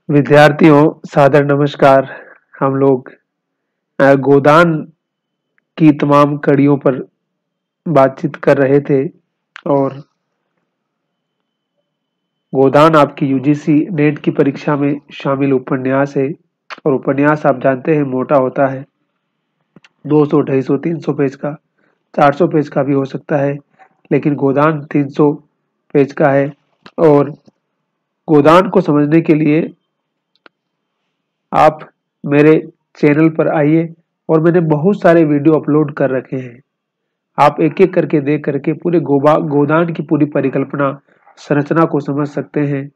विद्यार्थियों, सादर नमस्कार। हम लोग गोदान की तमाम कड़ियों पर बातचीत कर रहे थे और गोदान आपकी यूजीसी नेट की परीक्षा में शामिल उपन्यास है। और उपन्यास आप जानते हैं मोटा होता है, 200, 250, 300 पेज का, 400 पेज का भी हो सकता है, लेकिन गोदान 300 पेज का है। और गोदान को समझने के लिए आप मेरे चैनल पर आइए और मैंने बहुत सारे वीडियो अपलोड कर रखे हैं। आप एक एक करके देख करके पूरे गोदान की पूरी परिकल्पना संरचना को समझ सकते हैं,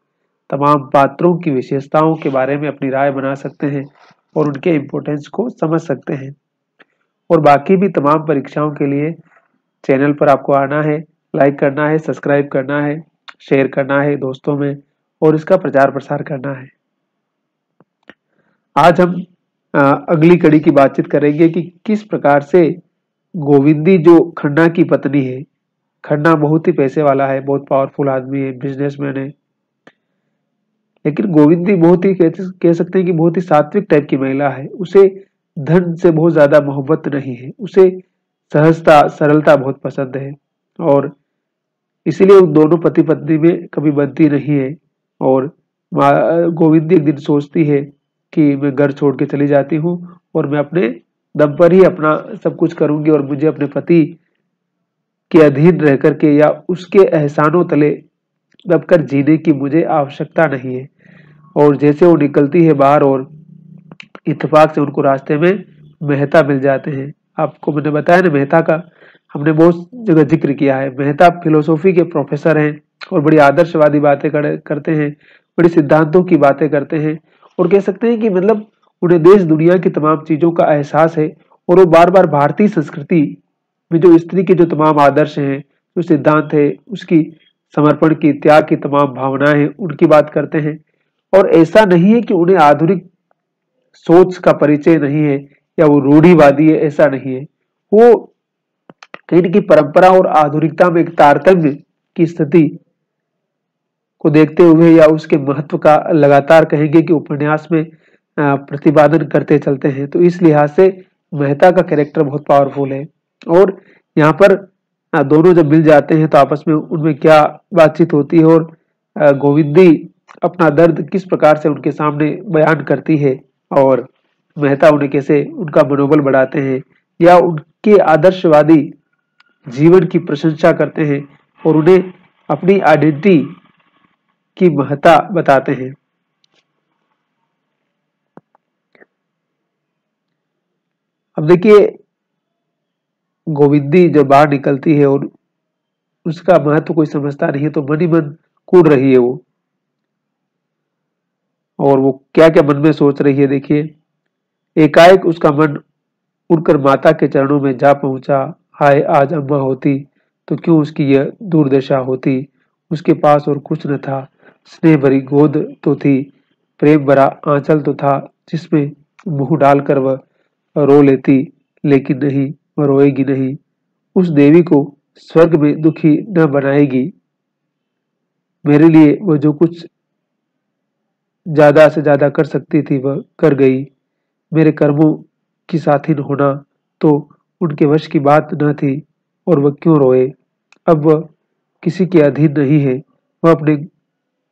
तमाम पात्रों की विशेषताओं के बारे में अपनी राय बना सकते हैं और उनके इम्पोर्टेंस को समझ सकते हैं। और बाकी भी तमाम परीक्षाओं के लिए चैनल पर आपको आना है, लाइक करना है, सब्सक्राइब करना है, शेयर करना है दोस्तों में और इसका प्रचार प्रसार करना है। आज हम अगली कड़ी की बातचीत करेंगे कि किस प्रकार से गोविंदी जो खन्ना की पत्नी है, खन्ना बहुत ही पैसे वाला है, बहुत पावरफुल आदमी है, बिजनेसमैन है, लेकिन गोविंदी बहुत ही कह सकते हैं कि बहुत ही सात्विक टाइप की महिला है। उसे धन से बहुत ज्यादा मोहब्बत नहीं है, उसे सहजता सरलता बहुत पसंद है और इसीलिए उन दोनों पति पत्नी में कभी बनती नहीं है। और गोविंदी एक दिन सोचती है कि मैं घर छोड़ के चली जाती हूँ और मैं अपने दम पर ही अपना सब कुछ करूंगी और मुझे अपने पति के अधीन रह करके या उसके एहसानों तले दबकर जीने की मुझे आवश्यकता नहीं है। और जैसे वो निकलती है बाहर और इत्तेफाक से उनको रास्ते में मेहता मिल जाते हैं। आपको मैंने बताया ना, मेहता का हमने बहुत जगह जिक्र किया है। मेहता फिलोसॉफी के प्रोफेसर हैं और बड़ी आदर्शवादी बातें करते हैं, बड़ी सिद्धांतों की बातें करते हैं और कह सकते हैं कि मतलब उन्हें देश दुनिया की तमाम चीजों का एहसास है। और वो बार बार भारतीय संस्कृति में जो स्त्री के जो तमाम आदर्श हैं, जो सिद्धांत है, उसकी समर्पण की, त्याग की तमाम भावनाएं हैं, उनकी बात करते हैं। और ऐसा नहीं है कि उन्हें आधुनिक सोच का परिचय नहीं है या वो रूढ़िवादी है, ऐसा नहीं है। वो कहीं न कहीं परंपरा और आधुनिकता में एक तारतम्य की स्थिति को देखते हुए या उसके महत्व का लगातार कहेंगे कि उपन्यास में प्रतिपादन करते चलते हैं। तो इस लिहाज से मेहता का कैरेक्टर बहुत पावरफुल है। और यहाँ पर दोनों जब मिल जाते हैं तो आपस में उनमें क्या बातचीत होती है और गोविंदी अपना दर्द किस प्रकार से उनके सामने बयान करती है और मेहता उन्हें कैसे उनका मनोबल बढ़ाते हैं या उनके आदर्शवादी जीवन की प्रशंसा करते हैं और उन्हें अपनी आइडेंटिटी की महत्ता बताते हैं। अब देखिए, गोविंदी जब बाहर निकलती है और उसका महत्व कोई समझता नहीं है तो मन ही मन कूद रही है वो। और वो क्या क्या मन में सोच रही है देखिए। एकाएक उसका मन उड़कर माता के चरणों में जा पहुंचा। हाय, आज अम्मा होती तो क्यों उसकी यह दुर्दशा होती। उसके पास और कुछ न था, स्नेह भरी गोद तो थी, प्रेम भरा आंचल तो था जिसमें मुंह डालकर वह रो लेती, लेकिन नहीं, वह रोएगी नहीं। उस देवी को स्वर्ग में दुखी न बनाएगी। मेरे लिए वह जो कुछ ज्यादा से ज्यादा कर सकती थी वह कर गई। मेरे कर्मों की साथी न होना तो उनके वश की बात न थी और वह क्यों रोए। अब वह किसी के अधीन नहीं है, वह अपने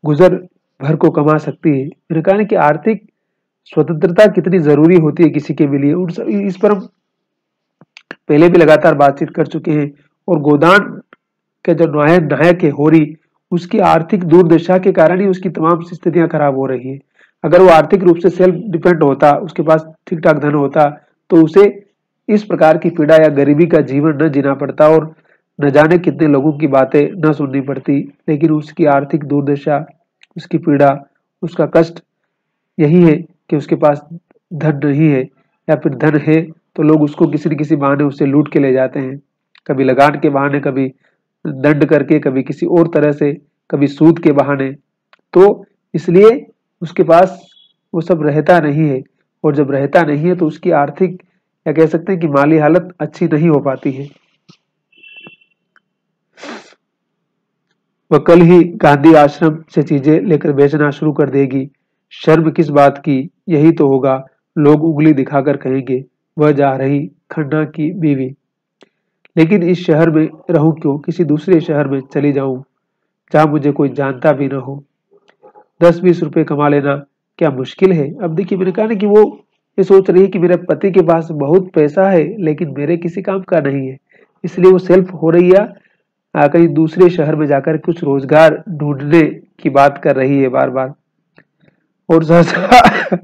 गुजर भर को कमा सकती है। मैंने कहा ना कि आर्थिक स्वतंत्रता कितनी जरूरी होती है किसी के भी लिए, इस पर हम पहले भी लगातार बातचीत कर चुके हैं। और गोदान के जो नायक है होरी, उसकी आर्थिक दुर्दशा के कारण ही उसकी तमाम स्थितियां खराब हो रही है। अगर वो आर्थिक रूप से सेल्फ डिपेंड होता, उसके पास ठीक ठाक धन होता, तो उसे इस प्रकार की पीड़ा या गरीबी का जीवन न जीना पड़ता और न जाने कितने लोगों की बातें न सुननी पड़ती। लेकिन उसकी आर्थिक दुर्दशा, उसकी पीड़ा, उसका कष्ट यही है कि उसके पास धन नहीं है, या फिर धन है तो लोग उसको किसी न किसी बहाने उससे लूट के ले जाते हैं। कभी लगान के बहाने, कभी दंड करके, कभी किसी और तरह से, कभी सूद के बहाने। तो इसलिए उसके पास वो सब रहता नहीं है। और जब रहता नहीं है तो उसकी आर्थिक या कह सकते हैं कि माली हालत अच्छी नहीं हो पाती है। वह कल ही गांधी आश्रम से चीजें लेकर बेचना शुरू कर देगी। शर्म किस बात की, यही तो होगा। लोग उंगली दिखाकर कहेंगे वह जा रही खन्ना की बीवी। लेकिन इस शहर में रहूं क्यों, किसी दूसरे शहर में चली जाऊं जहां मुझे कोई जानता भी न हो। 10-20 रुपए कमा लेना क्या मुश्किल है। अब देखिए, मैंने कहा ना कि वो ये सोच रही है कि मेरे पति के पास बहुत पैसा है लेकिन मेरे किसी काम का नहीं है, इसलिए वो सेल्फ हो रही है। कहीं दूसरे शहर में जाकर कुछ रोजगार ढूंढने की बात कर रही है बार बार। और सहसा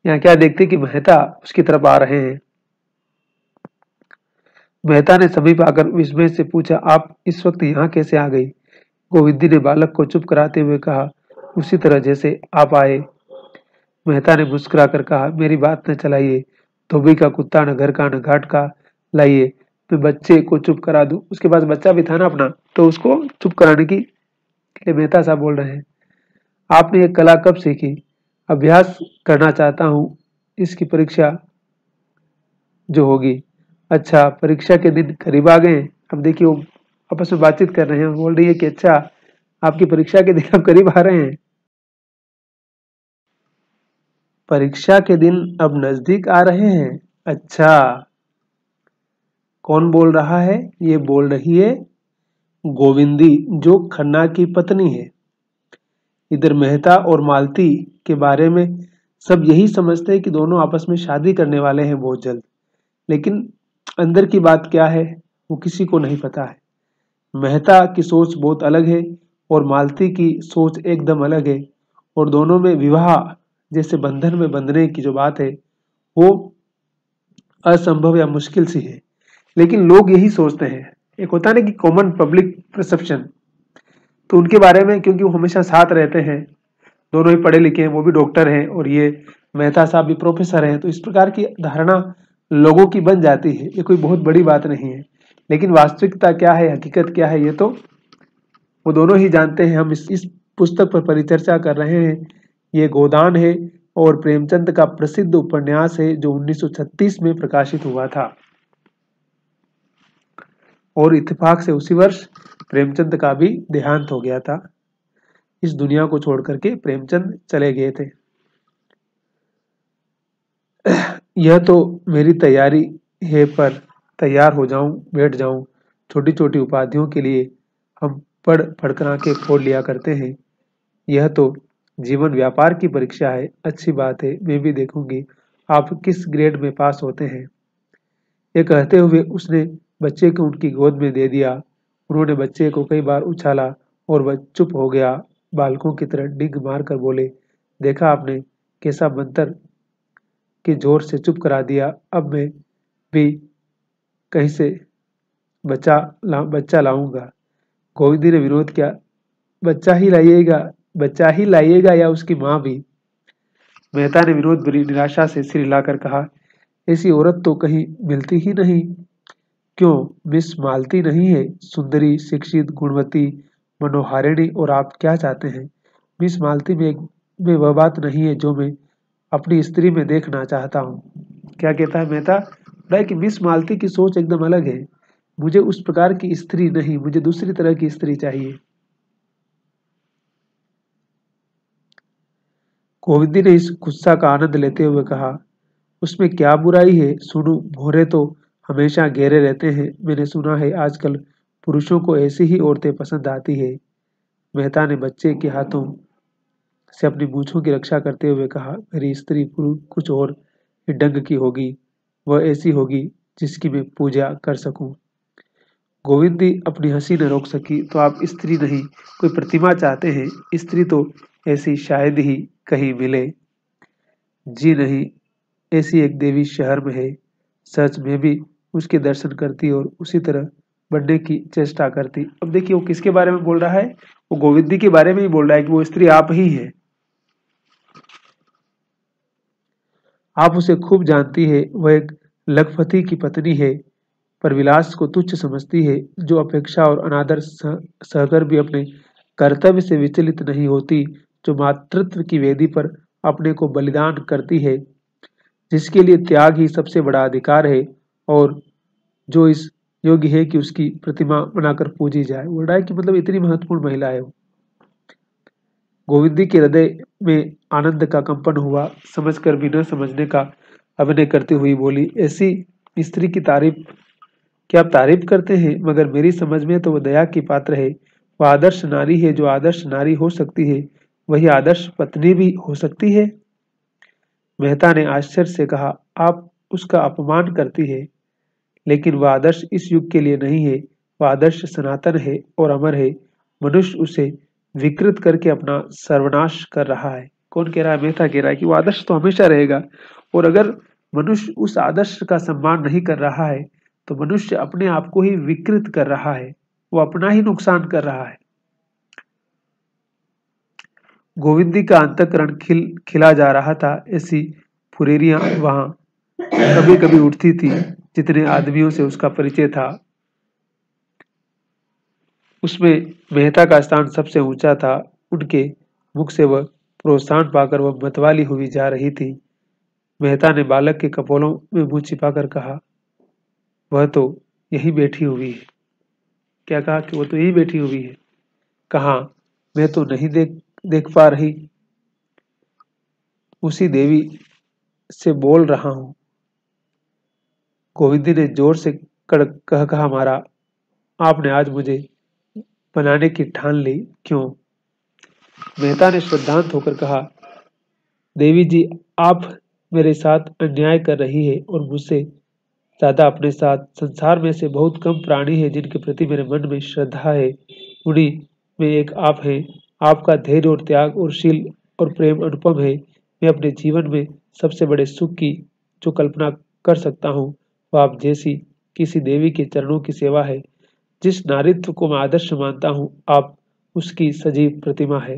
यहाँ क्या देखते कि मेहता उसकी तरफ आ रहे हैं। मेहता ने समीप आकर विस्मय से पूछा, आप इस वक्त यहाँ कैसे आ गई। गोविंदी ने बालक को चुप कराते हुए कहा, उसी तरह जैसे आप आए। मेहता ने मुस्कुराकर कहा, मेरी बात न चलाइए। धोबी का कुत्ता न घर का न घाट का। लाइए मैं बच्चे को चुप करा दूं। उसके पास बच्चा भी था ना अपना, तो उसको चुप कराने की लिए मेहता साहब बोल रहे हैं। आपने ये कला कब सीखी। अभ्यास करना चाहता हूँ, इसकी परीक्षा जो होगी। अच्छा, परीक्षा के दिन करीब आ गए हैं। अब देखिए, वो आपस में बातचीत कर रहे हैं। बोल रही है कि अच्छा, आपकी परीक्षा के दिन अब करीब आ रहे हैं। परीक्षा के दिन अब नजदीक आ रहे हैं। अच्छा, कौन बोल रहा है। ये बोल रही है गोविंदी, जो खन्ना की पत्नी है। इधर मेहता और मालती के बारे में सब यही समझते हैं कि दोनों आपस में शादी करने वाले हैं बहुत जल्द। लेकिन अंदर की बात क्या है वो किसी को नहीं पता है। मेहता की सोच बहुत अलग है और मालती की सोच एकदम अलग है। और दोनों में विवाह जैसे बंधन में बंधने की जो बात है वो असंभव या मुश्किल सी है। लेकिन लोग यही सोचते हैं। एक होता है ना कि कॉमन पब्लिक परसेप्शन, तो उनके बारे में, क्योंकि वो हमेशा साथ रहते हैं, दोनों ही पढ़े लिखे हैं, वो भी डॉक्टर हैं और ये मेहता साहब भी प्रोफेसर हैं, तो इस प्रकार की धारणा लोगों की बन जाती है। ये कोई बहुत बड़ी बात नहीं है। लेकिन वास्तविकता क्या है, हकीकत क्या है, ये तो वो दोनों ही जानते हैं। हम इस पुस्तक पर परिचर्चा कर रहे हैं। ये गोदान है और प्रेमचंद का प्रसिद्ध उपन्यास है जो 1936 में प्रकाशित हुआ था। और इत्तेफाक से उसी वर्ष प्रेमचंद का भी देहांत हो गया था। इस दुनिया को छोड़ करके प्रेमचंद चले गए थे। यह तो मेरी तैयारी है, पर तैयार हो जाऊं, बैठ जाऊं। छोटी छोटी उपाधियों के लिए हम पढ़ पढ़कर आंखें फोड़ लिया करते हैं। यह तो जीवन व्यापार की परीक्षा है। अच्छी बात है, मैं भी देखूंगी आप किस ग्रेड में पास होते हैं। ये कहते हुए उसने बच्चे को उनकी गोद में दे दिया। उन्होंने बच्चे को कई बार उछाला और वह चुप हो गया। बालकों की तरह डिग मारकर बोले, देखा आपने कैसा मंत्र के जोर से चुप करा दिया। अब मैं भी कहीं से बच्चा लाऊंगा। गोविंदी ने विरोध किया, बच्चा ही लाइएगा, बच्चा ही लाइएगा या उसकी माँ भी। मेहता ने विरोध भरी निराशा से सिर हिलाकर कहा, ऐसी औरत तो कहीं मिलती ही नहीं। क्यों, मिस मालती नहीं है, सुंदरी, शिक्षित, गुणवती, मनोहारिणी, और आप क्या चाहते हैं। मिस मालती में वह बात नहीं है जो मैं अपनी स्त्री में देखना चाहता हूँ। क्या कहता है मेहता, बोला कि मिस मालती की सोच एकदम अलग है। मुझे उस प्रकार की स्त्री नहीं, मुझे दूसरी तरह की स्त्री चाहिए। गोविंदी ने इस गुस्सा का आनंद लेते हुए कहा, उसमें क्या बुराई है। सुनो, भोरे तो हमेशा घेरे रहते हैं। मैंने सुना है आजकल पुरुषों को ऐसी ही औरतें पसंद आती है। मेहता ने बच्चे के हाथों से अपनी मूछों की रक्षा करते हुए कहा, मेरी स्त्री कुछ और ही ढंग की होगी। वह ऐसी होगी जिसकी मैं पूजा कर सकूं। गोविंदी अपनी हंसी न रोक सकी। तो आप स्त्री नहीं, कोई प्रतिमा चाहते हैं। स्त्री तो ऐसी शायद ही कहीं मिले। जी नहीं, ऐसी एक देवी शहर में है। सच में भी उसके दर्शन करती और उसी तरह बनने की चेष्टा करती। अब देखिए, वो किसके बारे में बोल रहा है। वो गोविंदी के बारे में ही बोल रहा है कि वो स्त्री आप ही है। आप उसे खूब जानती है। वह एक लखपति की पत्नी है, पर विलास को तुच्छ समझती है। जो अपेक्षा और अनादर सहकर भी अपने कर्तव्य से विचलित नहीं होती। जो मातृत्व की वेदी पर अपने को बलिदान करती है, जिसके लिए त्याग ही सबसे बड़ा अधिकार है, और जो इस योग्य है कि उसकी प्रतिमा बनाकर पूजी जाए। बोल रहा है कि मतलब इतनी महत्वपूर्ण महिला है वो। गोविंदी के हृदय में आनंद का कंपन हुआ। समझकर भी न समझने का अभिनय करती हुई बोली, ऐसी स्त्री की तारीफ क्या आप तारीफ करते हैं? मगर मेरी समझ में तो वह दया की पात्र है। वह आदर्श नारी है। जो आदर्श नारी हो सकती है वही आदर्श पत्नी भी हो सकती है। मेहता ने आश्चर्य से कहा, आप उसका अपमान करती है, लेकिन वह आदर्श इस युग के लिए नहीं है। वह आदर्श सनातन है और अमर है। मनुष्य उसे विकृत करके अपना सर्वनाश कर रहा है। कौन कह रहा है? मेहता कह रहा है कि वो आदर्श तो हमेशा रहेगा, और अगर मनुष्य उस आदर्श का सम्मान नहीं कर रहा है तो मनुष्य अपने आप को ही विकृत कर रहा है, वो अपना ही नुकसान कर रहा है। गोविंदी का अंतःकरण खिला जा रहा था। ऐसी फुरेरियां वहां कभी कभी उठती थी। जितने आदमियों से उसका परिचय था उसमें मेहता का स्थान सबसे ऊंचा था। उनके मुख से वह प्रोत्साहन पाकर वह मतवाली हुई जा रही थी। मेहता ने बालक के कपोलों में मुंह छिपाकर कहा, वह तो यही बैठी हुई है। क्या कहा? कि वो तो यही बैठी हुई है। कहाँ? मैं तो नहीं देख पा रही। उसी देवी से बोल रहा हूं। गोविंदी ने जोर से कड़क कहा मारा, आपने आज मुझे बनाने की ठान ली, क्यों? मेहता ने श्रद्धांत होकर कहा, देवी जी, आप मेरे साथ अन्याय कर रही है, और मुझसे ज्यादा अपने साथ। संसार में से बहुत कम प्राणी है जिनके प्रति मेरे मन में श्रद्धा है। उन्हीं में एक आप हैं। आपका धैर्य और त्याग और शील और प्रेम अनुपम है। मैं अपने जीवन में सबसे बड़े सुख की जो कल्पना कर सकता हूँ वह आप जैसी किसी देवी के चरणों की सेवा है। जिस नारीत्व को मैं आदर्श मानता हूँ, आप उसकी सजीव प्रतिमा है।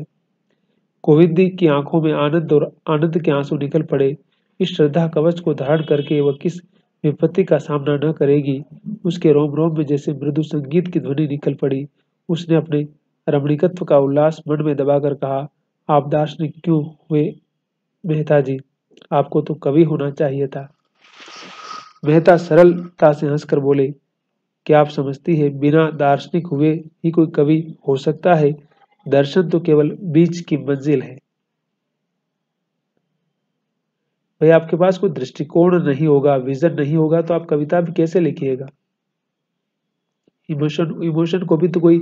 गोविंदी की आंखों में आनंद के आंसू निकल पड़े। इस श्रद्धा कवच को धारण करके वह किस विपत्ति का सामना न करेगी। उसके रोम रोम में जैसे मृदु संगीत की ध्वनि निकल पड़ी। उसने अपने रमणीकत्व का उल्लास मन में दबाकर कहा, आप दार्शनिक क्यों हुए मेहता जी? आपको तो कवि होना चाहिए था। मेहता सरलता से हंसकर बोले, क्या आप समझती है बिना दार्शनिक हुए ही कोई कवि हो सकता है? दर्शन तो केवल बीच की मंजिल है। भाई, आपके पास कोई दृष्टिकोण नहीं होगा, विजन नहीं होगा, तो आप कविता भी कैसे लिखिएगा? इमोशन को भी तो कोई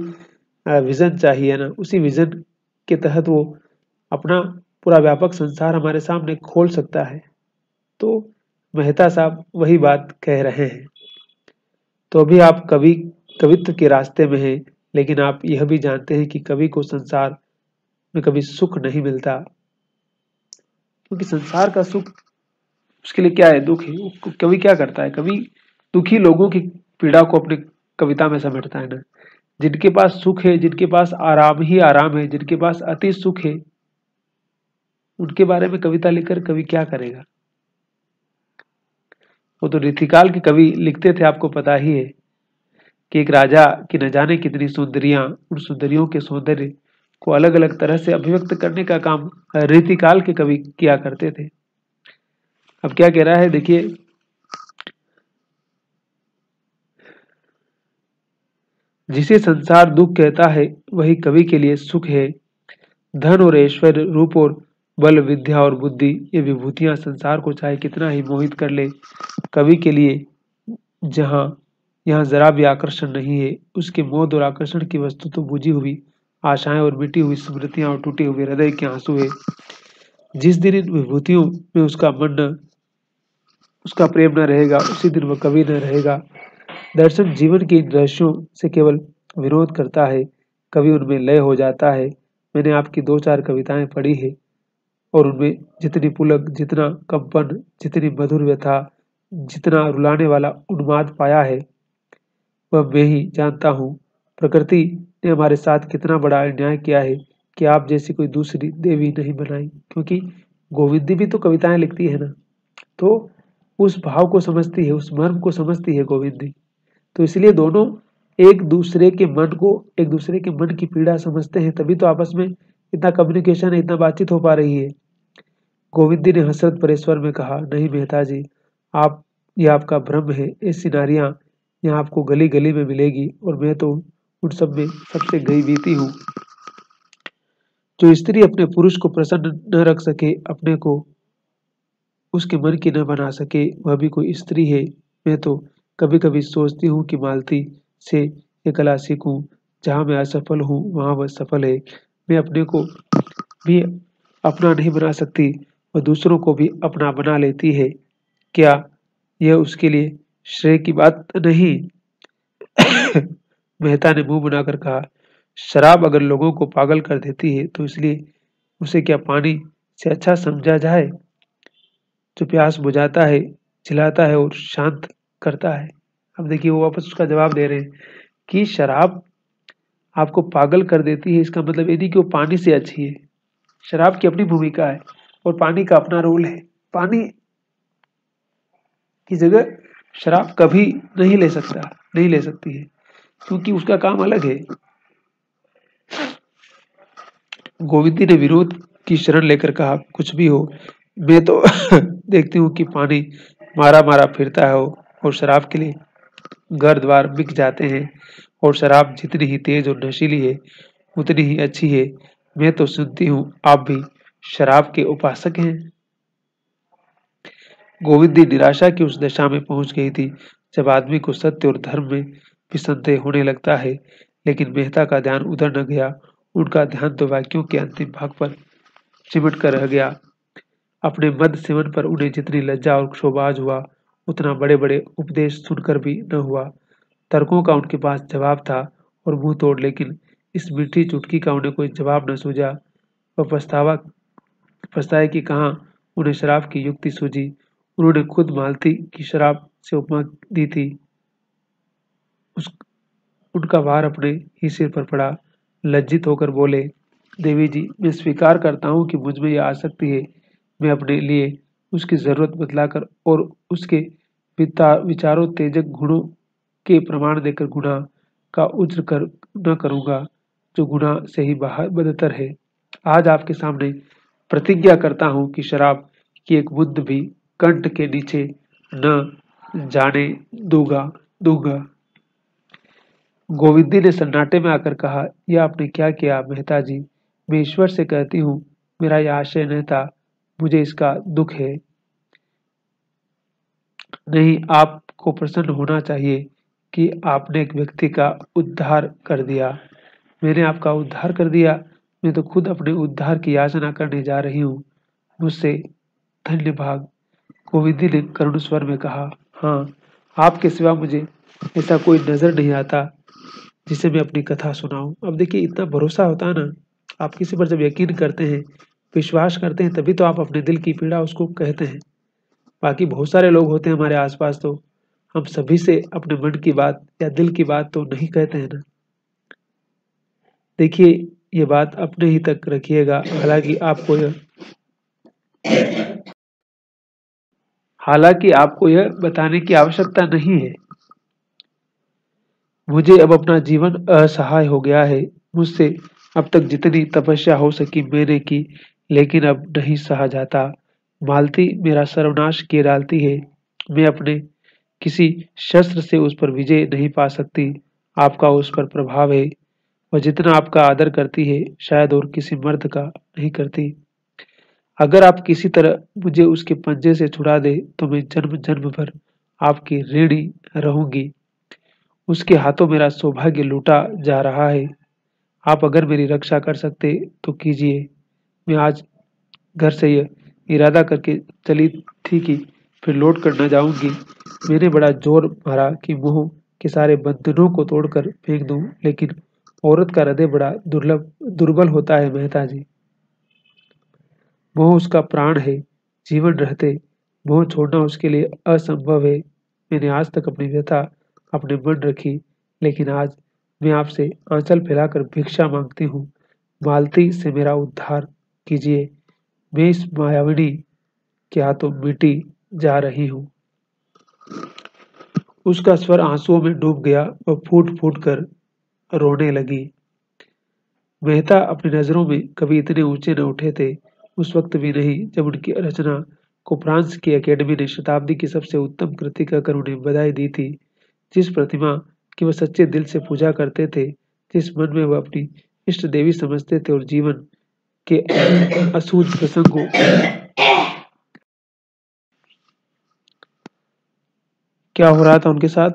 विजन चाहिए ना। उसी विजन के तहत वो अपना पूरा व्यापक संसार हमारे सामने खोल सकता है। तो मेहता साहब वही बात कह रहे हैं। तो अभी आप कवित्व के रास्ते में हैं, लेकिन आप यह भी जानते हैं कि कवि को संसार में कभी सुख नहीं मिलता, क्योंकि संसार का सुख उसके लिए क्या है? दुख है। कवि क्या करता है? कवि दुखी लोगों की पीड़ा को अपनी कविता में समेटता है ना। जिनके पास सुख है, जिनके पास आराम ही आराम है, जिनके पास अति सुख है, उनके बारे में कविता लिखकर कवि क्या करेगा? वो तो रीतिकाल के कवि लिखते थे। आपको पता ही है कि एक राजा की न जाने कितनी सुंदरियां, उन सुंदरियों के सौंदर्य को अलग अलग तरह से अभिव्यक्त करने का काम रीतिकाल के कवि किया करते थे। अब क्या कह रहा है, देखिए, जिसे संसार दुख कहता है वही कवि के लिए सुख है। धन और ऐश्वर्य, रूप और बल, विद्या और बुद्धि, ये विभूतियां संसार को चाहे कितना ही मोहित कर ले, कवि के लिए जहां यहाँ जरा भी आकर्षण नहीं है। उसके मोद और आकर्षण की वस्तु तो बुझी हुई आशाएं और मिटी हुई स्मृतियां और टूटे हुए हृदय के आंसू है। जिस दिन इन विभूतियों में उसका प्रेम न रहेगा, उसी दिन वह कवि न रहेगा। दर्शन जीवन के इन रहस्यों से केवल विरोध करता है। कवि उनमें लय हो जाता है। मैंने आपकी दो चार कविताएं पढ़ी है, और उनमें जितनी पुलक, जितना कंपन, जितनी मधुर व्यथा, जितना रुलाने वाला उन्माद पाया है, वह मैं ही जानता हूँ। प्रकृति ने हमारे साथ कितना बड़ा अन्याय किया है कि आप जैसी कोई दूसरी देवी नहीं बनाई। क्योंकि गोविंदी भी तो कविताएं लिखती है ना, तो उस भाव को समझती है, उस मर्म को समझती है गोविंदी। तो इसलिए दोनों एक दूसरे के मन की पीड़ा समझते हैं, तभी तो आपस में इतना कम्युनिकेशन है, इतना बातचीत हो पा रही है। गोविंदी ने हसरत भरे स्वर में कहा, नहीं मेहता जी, आप यह आपका भ्रम है। ऐसी नारियां यहाँ आपको गली गली में मिलेगी, और मैं तो उन सब में सबसे गई बीती हूँ। जो स्त्री अपने पुरुष को प्रसन्न न रख सके, अपने को उसके मन की न बना सके, वह भी कोई स्त्री है। मैं तो कभी कभी सोचती हूँ कि मालती से ये कला सीखूं। जहाँ मैं असफल हूँ वहाँ वह सफल है। मैं अपने को भी अपना नहीं बना सकती, वह दूसरों को भी अपना बना लेती है। क्या यह उसके लिए श्रेय की बात नहीं? मेहता ने मुंह बनाकर कहा, शराब अगर लोगों को पागल कर देती है तो इसलिए उसे क्या पानी से अच्छा समझा जाए, जो प्यास बुझाता है, चिल्लाता है और शांत करता है। अब देखिए वो वापस उसका जवाब दे रहे हैं कि शराब आपको पागल कर देती है, इसका मतलब ये नहीं कि वो पानी से अच्छी है। शराब की अपनी भूमिका है और पानी का अपना रोल है। पानी की जगह शराब कभी नहीं ले सकती है, क्योंकि उसका काम अलग है। गोविंदी ने विरोध की शरण लेकर कहा, कुछ भी हो, मैं तो देखती हूँ कि पानी मारा मारा फिरता है और शराब के लिए घर द्वार बिक जाते हैं। और शराब जितनी ही तेज और नशीली है उतनी ही अच्छी है। मैं तो सुनती हूँ आप भी शराब के उपासक हैं। गोविंदी निराशा की उस दशा में पहुंच गई थी जब आदमी को सत्य और धर्म में भी संदेह होने लगता है। लेकिन मेहता का ध्यान उधर न गया। उनका ध्यान तो वाक्यों के अंतिम भाग पर चिमट कर रह गया। अपने मद सेवन पर उन्हें जितनी लज्जा और क्षोभाज हुआ, उतना बड़े बड़े उपदेश सुनकर भी न हुआ। तर्कों का उनके पास जवाब था और मुंह तोड़, लेकिन इस मीठी चुटकी का उन्हें कोई जवाब न सूझा। वह पछताए कि कहाँ उन्हें शराब की युक्ति सूझी। उन्होंने खुद मालती की शराब से उपमा दी थी। उस उनका भार अपने ही सिर पर पड़ा। लज्जित होकर बोले, देवी जी, मैं स्वीकार करता हूँ कि मुझ में यह आसक्ति है। मैं अपने लिए उसकी जरूरत बतलाकर और उसके विचारों तेजक गुणों के प्रमाण देकर गुनाह का उज्र कर न करूंगा, जो गुनाह से ही बाहर बदतर है। आज आपके सामने प्रतिज्ञा करता हूँ कि शराब की एक बूंद भी कंठ के नीचे न जाने दूंगा। गोविंदी ने सन्नाटे में आकर कहा, यह आपने क्या किया मेहता जी? मैं ईश्वर से कहती हूँ, मेरा यह आशय नहीं था। मुझे इसका दुख है। नहीं, आपको प्रसन्न होना चाहिए कि आपने एक व्यक्ति का उद्धार कर दिया। मैंने आपका उद्धार कर दिया? मैं तो खुद अपने उद्धार की याचना करने जा रही हूँ। मुझसे धन्य भाग। गोविंदी ने करुण स्वर में कहा, हाँ, आपके सिवा मुझे ऐसा कोई नजर नहीं आता जिसे मैं अपनी कथा सुनाऊं। अब देखिए इतना भरोसा होता है ना, आप किसी पर जब यकीन करते हैं, विश्वास करते हैं, तभी तो आप अपने दिल की पीड़ा उसको कहते हैं। बाकी बहुत सारे लोग होते हैं हमारे आसपास, तो हम सभी से अपने मन की बात या दिल की बात तो नहीं कहते हैं ना। देखिए ये बात अपने ही तक रखिएगा। हालांकि आपको यह बताने की आवश्यकता नहीं है। मुझे अब अपना जीवन असहाय हो गया है। मुझसे अब तक जितनी तपस्या हो सकी मैंने की, लेकिन अब नहीं सहा जाता। मालती मेरा सर्वनाश किए डालती है। मैं अपने किसी शस्त्र से उस पर विजय नहीं पा सकती। आपका उस पर प्रभाव है। वह जितना आपका आदर करती है, शायद और किसी मर्द का नहीं करती। अगर आप किसी तरह मुझे उसके पंजे से छुड़ा दे तो मैं जन्म जन्म भर आपकी ऋणी रहूंगी। उसके हाथों मेरा सौभाग्य लूटा जा रहा है। आप अगर मेरी रक्षा कर सकते तो कीजिए। मैं आज घर से यह इरादा करके चली थी कि फिर लौट कर न जाऊंगी। मैंने बड़ा जोर मारा कि मोह के सारे बंधनों को तोड़कर फेंक दूं, लेकिन औरत का हृदय बड़ा दुर्बल होता है मेहता जी। मोह उसका प्राण है। जीवन रहते मोह छोड़ना उसके लिए असंभव है। मैंने आज तक अपनी व्यथा अपने मन रखी, लेकिन आज मैं आपसे आंचल फैलाकर भिक्षा मांगती हूँ। मालती से मेरा उद्धार कीजिए। मैं इस मायाविनी के हाथों मिटी जा रही हूँ। उसका स्वर आंसुओं में डूब गया और फूट फूट कर रोने लगी। मेहता अपनी नजरों में कभी इतने ऊंचे न उठे थे, उस वक्त भी नहीं जब उनकी रचना को फ्रांस की अकेडमी ने शताब्दी की सबसे उत्तम कृति कहकर उन्हें बधाई दी थी। जिस प्रतिमा की वह सच्चे दिल से पूजा करते थे, जिस मन में वह अपनी इष्ट देवी समझते थे और जीवन के असूझ प्रसंगों क्या हो रहा था उनके साथ,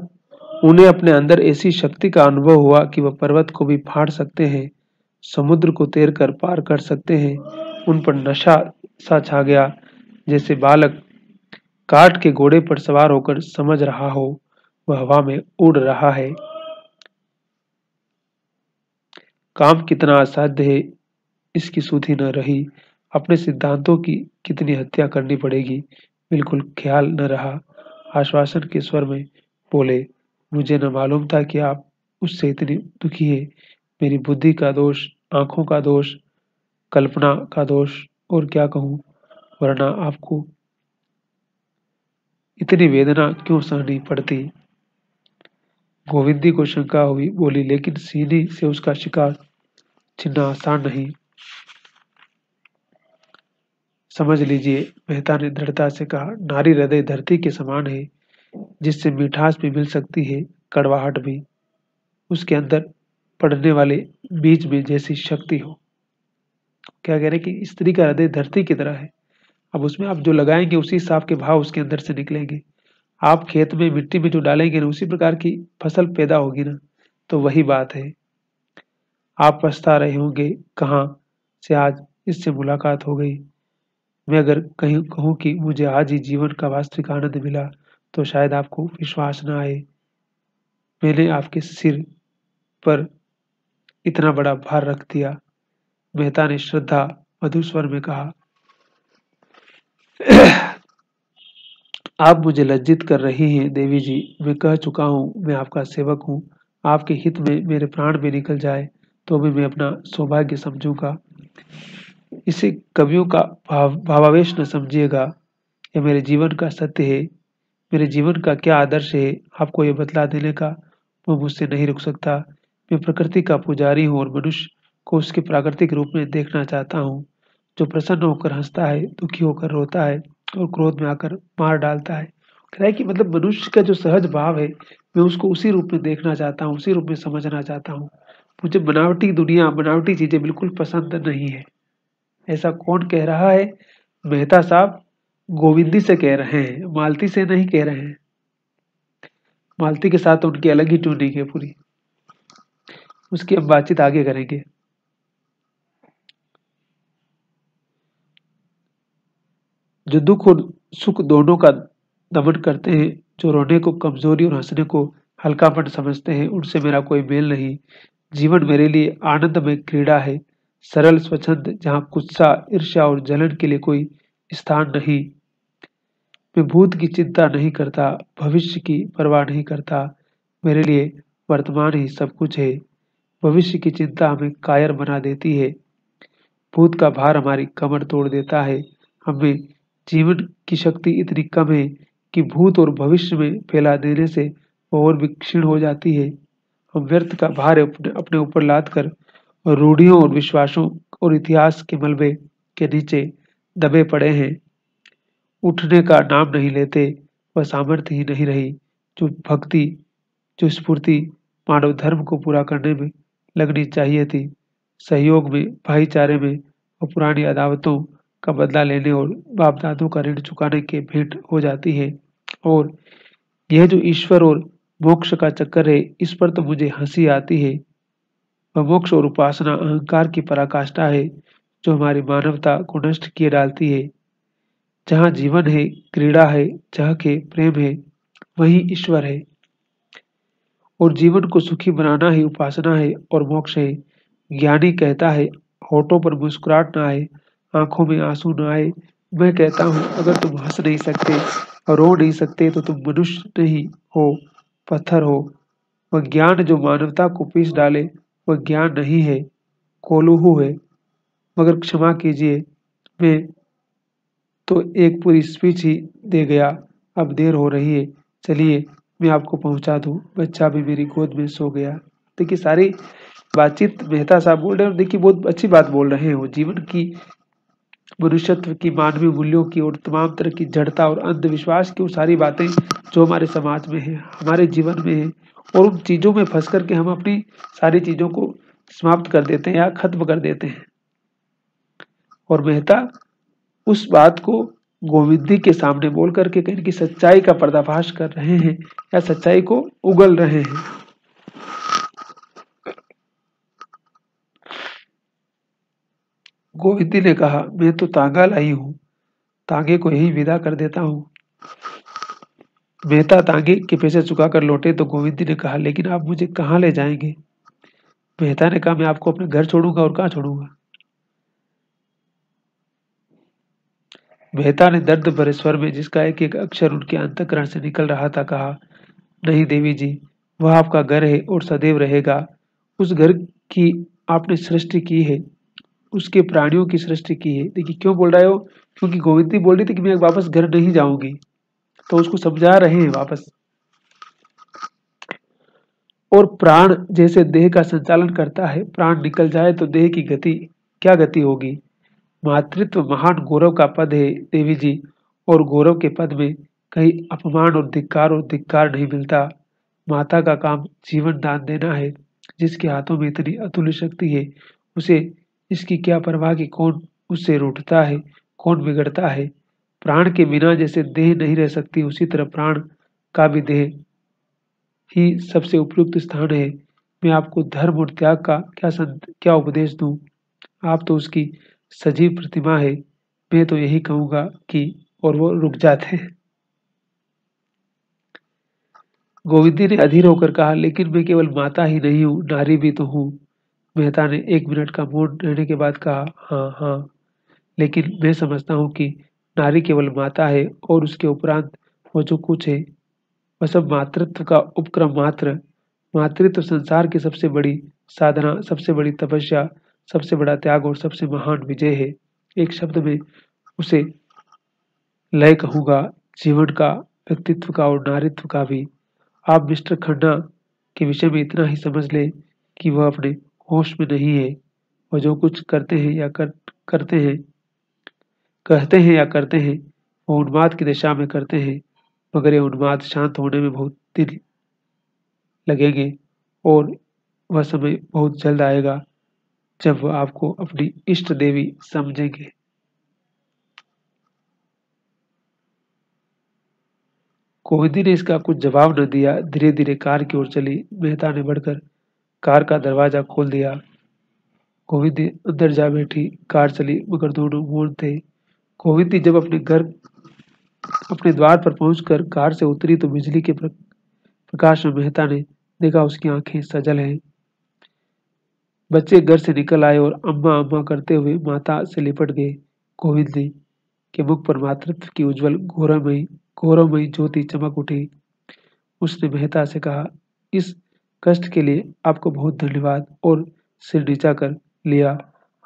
उन्हें अपने अंदर ऐसी शक्ति का अनुभव हुआ कि वह पर्वत को भी फाड़ सकते हैं, समुद्र को तैर कर पार कर सकते हैं। उन पर नशा सा छा गया, जैसे बालक काठ के घोड़े पर सवार होकर समझ रहा हो वह हवा में उड़ रहा है। काम कितना असाध्य है इसकी सुधि न रही, अपने सिद्धांतों की कितनी हत्या करनी पड़ेगी बिल्कुल ख्याल न रहा। आश्वासन के स्वर में बोले, मुझे न मालूम था कि आप उससे इतनी दुखी है। मेरी बुद्धि का दोष, आंखों का दोष, कल्पना का दोष, और क्या कहूँ, वरना आपको इतनी वेदना क्यों सहनी पड़ती। गोविंदी को शंका हुई, बोली, लेकिन सीढ़ी से उसका शिकार छीनना आसान नहीं। समझ लीजिए, मेहता ने दृढ़ता से कहा, नारी हृदय धरती के समान है, जिससे मिठास भी मिल सकती है, कड़वाहट भी। उसके अंदर पड़ने वाले बीज में जैसी शक्ति हो। क्या कह रहे हैं कि स्त्री का हृदय धरती की तरह है। अब उसमें आप जो लगाएंगे उसी हिसाब के भाव उसके अंदर से निकलेंगे। आप खेत में मिट्टी में जो डालेंगे ना उसी प्रकार की फसल पैदा होगी ना। तो वही बात है। आप पछता रहे होंगे कहाँ से आज इससे मुलाकात हो गई। मैं अगर कहीं कहूँ कि मुझे आज ही जीवन का वास्तविक आनंद मिला तो शायद आपको विश्वास न आए। मैंने आपके सिर पर इतना बड़ा भार रख दिया। मेहता ने श्रद्धा मधुर स्वर में कहा, आप मुझे लज्जित कर रही हैं देवी जी। मैं कह चुका हूँ मैं आपका सेवक हूँ। आपके हित में मेरे प्राण भी निकल जाए तो भी मैं अपना सौभाग्य समझूंगा। इसे कवियों का भावावेश न समझिएगा। यह मेरे जीवन का सत्य है। मेरे जीवन का क्या आदर्श है आपको ये बतला देने का वो मुझसे नहीं रुक सकता। मैं प्रकृति का पुजारी हूँ और मनुष्य को उसके प्राकृतिक रूप में देखना चाहता हूँ, जो प्रसन्न होकर हंसता है, दुखी होकर रोता है और क्रोध में आकर मार डालता है। कह रहा है कि मतलब मनुष्य का जो सहज भाव है मैं उसको उसी रूप में देखना चाहता हूँ, उसी रूप में समझना चाहता हूँ। मुझे बनावटी दुनिया, बनावटी चीजें बिल्कुल पसंद नहीं है। ऐसा कौन कह रहा है? मेहता साहब गोविंदी से कह रहे हैं, मालती से नहीं कह रहे हैं। मालती के साथ उनकी अलग ही ट्यूनिंग है पूरी। उसकी हम बातचीत आगे करेंगे। जो दुख और सुख दोनों का दमन करते हैं, जो रोने को कमजोरी और हंसने को हल्कापन समझते हैं, उनसे मेरा कोई मेल नहीं। जीवन मेरे लिए आनंद में क्रीड़ा है, सरल स्वच्छंद, जहाँ गुस्सा, ईर्ष्या और जलन के लिए कोई स्थान नहीं। मैं भूत की चिंता नहीं करता, भविष्य की परवाह नहीं करता। मेरे लिए वर्तमान ही सब कुछ है। भविष्य की चिंता हमें कायर बना देती है। भूत का भार हमारी कमर तोड़ देता है। हमें जीवन की शक्ति इतनी कम है कि भूत और भविष्य में फैला देने से वो और भी क्षीण हो जाती है। हम व्यर्थ का भार अपने ऊपर लाद कर रूढ़ियों और विश्वासों और इतिहास के मलबे के नीचे दबे पड़े हैं। उठने का नाम नहीं लेते, वह सामर्थ्य ही नहीं रही जो भक्ति, जो स्फूर्ति मानव धर्म को पूरा करने में लगनी चाहिए थी। सहयोग में, भाईचारे में और पुरानी अदावतों का बदला लेने और बाप दादों का ऋण चुकाने के भेंट हो जाती है। और यह जो ईश्वर और मोक्ष का चक्कर है, इस पर तो मुझे हंसी आती है। वह मोक्ष और उपासना अहंकार की पराकाष्ठा है जो हमारी मानवता को नष्ट किए डालती है। जहाँ जीवन है, क्रीड़ा है, झक है, प्रेम है, वही ईश्वर है। और जीवन को सुखी बनाना ही उपासना है और मोक्ष है। ज्ञानी कहता है, होठों पर मुस्कुराहट ना आए, आंखों में आंसू ना आए। मैं कहता हूँ, अगर तुम हंस नहीं सकते और रो नहीं सकते तो तुम मनुष्य नहीं हो, पत्थर हो। वह ज्ञान जो मानवता को पीस डाले वह ज्ञान नहीं है, कोलूहू है। मगर क्षमा कीजिए, मैं तो एक पूरी स्पीच ही दे गया। अब देर हो रही है, चलिए मैं आपको पहुंचा दूं। बच्चा भी मेरी गोद में सो गया। देखिए सारी बातचीत मेहता साहब बोल रहे हैं और देखिए बहुत अच्छी बात बोल रहे हैं। वो जीवन की, मनुष्यत्व की, मानवीय मूल्यों की और तमाम तरह की जड़ता और अंधविश्वास की वो सारी बातें जो हमारे समाज में है, हमारे जीवन में है, और उन चीजों में फंस करके हम अपनी सारी चीजों को समाप्त कर देते हैं या खत्म कर देते हैं। और मेहता उस बात को गोविंदी के सामने बोल करके कहीं की सच्चाई का पर्दाफाश कर रहे हैं या सच्चाई को उगल रहे हैं। गोविंदी ने कहा, मैं तो तांगा लाई हूं, तांगे को यही विदा कर देता हूं। मेहता तांगे के पैसे चुकाकर लौटे तो गोविंदी ने कहा, लेकिन आप मुझे कहाँ ले जाएंगे? मेहता ने कहा, मैं आपको अपने घर छोड़ूंगा और कहाँ छोड़ूंगा। मेहता ने दर्द भरे स्वर में, जिसका एक एक अक्षर उनके अंतःकरण से निकल रहा था, कहा, नहीं देवी जी, वह आपका घर है और सदैव रहेगा। उस घर की आपने सृष्टि की है, उसके प्राणियों की सृष्टि की है। देखिए क्यों बोल रहे हो, क्योंकि गोविंदी बोल रही थी कि मैं वापस घर नहीं जाऊंगी, तो उसको समझा रहे हैं वापस। और प्राण जैसे देह का संचालन करता है, प्राण निकल जाए तो देह की गति क्या गति होगी। मातृत्व महान गौरव का पद है देवी जी, और गौरव के पद में कहीं अपमान और धिक्कार नहीं मिलता। माता का काम जीवन दान देना है। जिसके हाथों में इतनी अतुल्य शक्ति है, उसे इसकी क्या परवाह कि कौन उससे रूठता है, कौन बिगड़ता है। प्राण के बिना जैसे देह नहीं रह सकती, उसी तरह प्राण का भी देह ही सबसे उपयुक्त स्थान है। मैं आपको धर्म और त्याग का क्या उपदेश दूं? आप तो उसकी सजीव प्रतिमा है। मैं तो यही कहूंगा कि, और वो रुक जाते हैं। गोविंदी ने अधीर होकर कहा, लेकिन मैं केवल माता ही नहीं हूँ, नारी भी तो हूँ। मेहता ने 1 मिनट का मौन रहने के बाद कहा, हाँ हाँ, लेकिन मैं समझता हूँ कि नारी केवल माता है और उसके उपरांत वो जो कुछ है वह सब मातृत्व का उपक्रम मात्र। मातृत्व संसार की सबसे बड़ी साधना, सबसे बड़ी तपस्या, सबसे बड़ा त्याग और सबसे महान विजय है। एक शब्द में उसे लय कहूंगा, जीवन का, व्यक्तित्व का और नारित्व का भी। आप मिस्टर खन्ना के विषय में इतना ही समझ ले कि वह अपने होश में नहीं है। वह जो कुछ करते हैं, कहते हैं या करते हैं, वो उन्माद की दिशा में करते हैं। मगर ये उन्माद शांत होने में बहुत दिन लगेंगे और वह समय बहुत जल्द आएगा जब वह आपको अपनी इष्ट देवी समझेंगे। गोविंदी ने इसका कुछ जवाब न दिया, धीरे धीरे कार की ओर चली। मेहता ने बढ़कर कार का दरवाजा खोल दिया। गोविंदी अंदर जा बैठी। कार चली मगर दोनों मौन थे। गोविंदी जब अपने द्वार पर पहुंचकर कार से उतरी तो बिजली के प्रकाश में मेहता ने देखा उसकी आंखें सजल हैं। बच्चे घर से निकल आए और अम्मा अम्मा करते हुए माता से लिपट गए। गोविंदी के मुख पर मातृत्व की उज्जवल गौरवमयी ज्योति चमक उठी। उसने मेहता से कहा, इस कष्ट के लिए आपको बहुत धन्यवाद, और सिर नीचा कर लिया।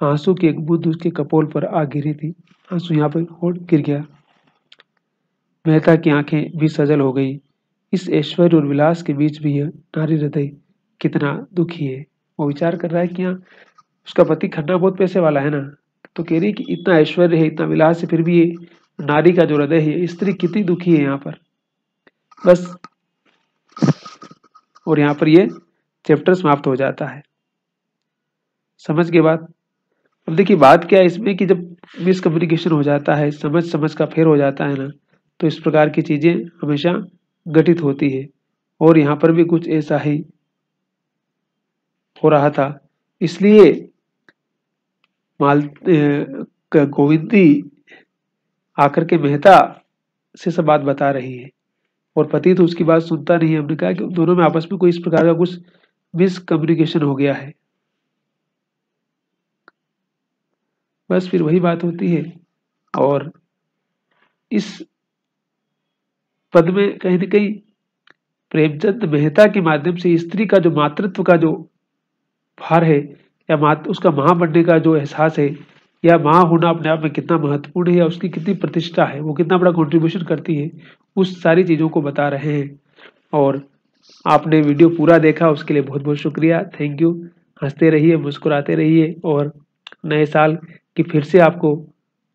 आंसू की एक बूंद उसके कपोल पर आ गिरी थी। आंसू यहाँ पर और गिर गया। मेहता की आंखें भी सजल हो गई। इस ऐश्वर्य और विलास के बीच भी यह नारी हृदय कितना दुखी है। वो विचार कर रहा है कि यहाँ उसका पति खन्ना बहुत पैसे वाला है ना, तो कह रही कि इतना ऐश्वर्य है, इतना विलास है, फिर भी ये नारी का जो हृदय है, स्त्री कितनी दुखी है यहाँ पर। बस, और यहाँ पर ये चैप्टर समाप्त हो जाता है। समझ के बाद अब देखिए बात क्या है इसमें कि जब मिसकम्युनिकेशन हो जाता है, समझ का फेर हो जाता है ना, तो इस प्रकार की चीजें हमेशा घटित होती है। और यहाँ पर भी कुछ ऐसा ही हो रहा था। इसलिए गोविंदी आकर के मेहता से सब बात बता रही है और पति तो उसकी बात सुनता नहीं है। हमने कहा कि दोनों में आपस में कोई इस प्रकार का कुछ मिसकम्युनिकेशन हो गया है। बस फिर वही बात होती है। और इस पद में कहीं न कहीं प्रेमचंद मेहता के माध्यम से स्त्री का जो मातृत्व का जो भार है, या उसका मां बनने का जो एहसास है, या मां होना अपने आप में कितना महत्वपूर्ण है, या उसकी कितनी प्रतिष्ठा है, वो कितना बड़ा कंट्रीब्यूशन करती है, उस सारी चीजों को बता रहे हैं। और आपने वीडियो पूरा देखा उसके लिए बहुत बहुत शुक्रिया, थैंक यू। हंसते रहिए, मुस्कुराते रहिए, और नए साल की फिर से आपको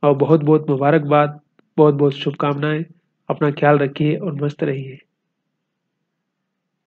बहुत बहुत मुबारकबाद, बहुत बहुत शुभकामनाएं। अपना ख्याल रखिए और मस्त रहिए।